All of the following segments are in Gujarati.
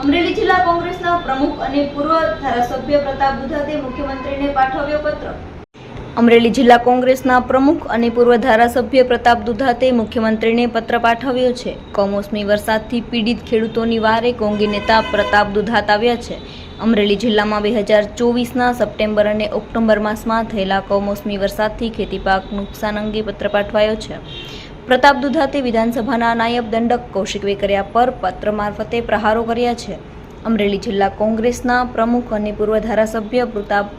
અમરેલી જિલ્લા કોંગ્રેસના પ્રમુખ અને પૂર્વ ધારાસભ્ય પ્રતાપ દુધાતે મુખ્યમંત્રીને પાઠવ્યો પત્ર. અમરેલી જિલ્લા કોંગ્રેસના પ્રમુખ અને પૂર્વ ધારાસભ્ય પ્રતાપ દુધાતે મુખ્યમંત્રીને પત્ર પાઠવ્યો છે. કમોસમી વરસાદથી પીડિત ખેડૂતોની વારે કોંગી નેતા પ્રતાપ દુધાત આવ્યા છે. અમરેલી જિલ્લામાં 2024ના સપ્ટેમ્બર અને ઓક્ટોબર માસમાં થયેલા કમોસમી વરસાદથી ખેતીપાક નુકસાન અંગે પત્ર પાઠવાયો છે. પ્રતાપ દુધાતે વિધાનસભાના નાયબ દંડક કૌશિક વેકરિયા પર પત્ર મારફતે પ્રહારો કર્યા છે. અમરેલી જિલ્લા કોંગ્રેસના પ્રમુખ અને પૂર્વ ધારાસભ્ય પ્રતાપ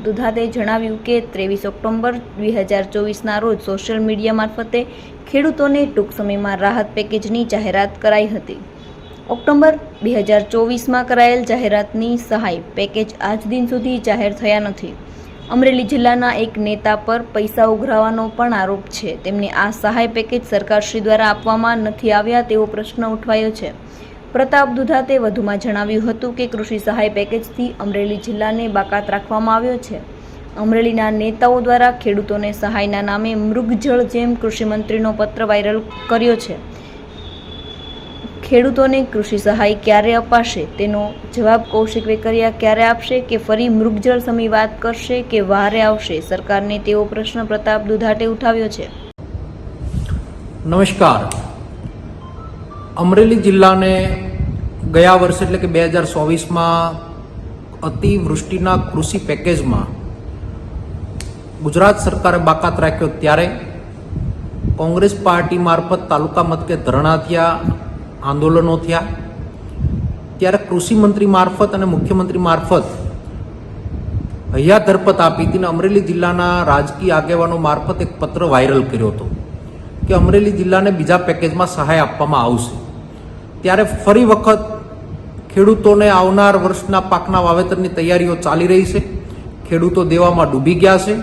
દુધાતે જણાવ્યું કે 23 ઓક્ટોબર 2024ના રોજ સોશિયલ મીડિયા મારફતે ખેડૂતોને ટૂંક સમયમાં રાહત પેકેજની જાહેરાત કરાઈ હતી. ઓક્ટોબર 2024માં કરાયેલ જાહેરાતની સહાય પેકેજ આજ દિન સુધી જાહેર થયા નથી. અમરેલી જિલ્લાના એક નેતા પર પૈસા ઉઘરાવવાનો પણ આરોપ છે. તેમને આ સહાય પેકેજ સરકારશ્રી દ્વારા આપવામાં નથી આવ્યા તેવો પ્રશ્ન ઉઠવાયો છે. પ્રતાપ દુધાતે વધુમાં જણાવ્યું હતું કે કૃષિ સહાય પેકેજથી અમરેલી જિલ્લાને બાકાત રાખવામાં આવ્યો છે. અમરેલીના નેતાઓ દ્વારા ખેડૂતોને સહાયના નામે મૃગજળ જેમ કૃષિમંત્રીનો પત્ર વાયરલ કર્યો છે. ખેડૂતોને કૃષિ સહાય ક્યારે અપાશે તેનો જવાબ કૌશિક વેકરિયા ક્યારે આપશે કે ફરી મૃગજળ સમી વાત કરશે કે વારે આવશે સરકારને તેવો પ્રશ્ન પ્રતાપ દુધાતે ઉઠાવ્યો છે. નમસ્કાર. અમરેલી જિલ્લાને ગયા વર્ષે એટલે કે 2024માં અતિવૃષ્ટિના કૃષિ પેકેજમાં ગુજરાત સરકારે બાકાત રાખ્યો ત્યારે કોંગ્રેસ પાર્ટી મારફત તાલુકા મથકે ધરણા થયા, આંદોલનો થયા. ત્યારે કૃષિ મંત્રી મારફત અને મુખ્યમંત્રી મારફત હૈયા ધરપત આપી હતી અને અમરેલી જિલ્લાના રાજકીય આગેવાનો મારફત એક પત્ર વાયરલ કર્યો હતો કે અમરેલી જિલ્લાને બીજા પેકેજમાં સહાય આપવામાં આવશે. ત્યારે ફરી વખત ખેડૂતોને આવનાર વર્ષના પાકના વાવેતરની તૈયારીઓ ચાલી રહી છે. ખેડૂતો દેવામાં ડૂબી ગયા છે.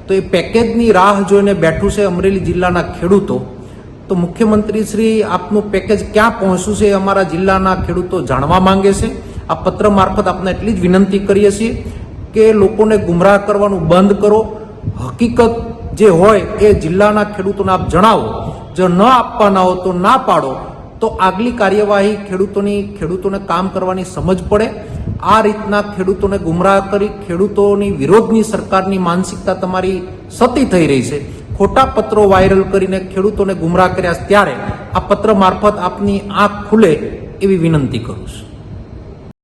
તો એ પેકેજની રાહ જોઈને બેઠું છે અમરેલી જિલ્લાના ખેડૂતો. તો મુખ્યમંત્રી શ્રી આપનું પેકેજ ક્યાં પહોંચ્યું છે એ અમારા જિલ્લાના ખેડૂતો જાણવા માંગે છે. આ પત્ર મારફત આપને એટલી જ વિનંતી કરીએ છીએ કે લોકોને ગુમરાહ કરવાનું બંધ કરો. હકીકત જે હોય એ જિલ્લાના ખેડૂતોને આપ જણાવો. જો ન આપવાના હો તો ના પાડો, તો આગલી કાર્યવાહી ખેડૂતોને કામ કરવાની સમજ પડે. આ રીતના ખેડૂતોને ગુમરાહ કરી ખેડૂતોની વિરોધની સરકારની માનસિકતા તમારી સતી થઈ રહી છે. ખોટા પત્રો વાયરલ કરીને ખેડૂતોને ગુમરાહ કર્યા. ત્યારે આ પત્ર મારફત આપની આંખ ખુલે એવી વિનંતી કરું છું.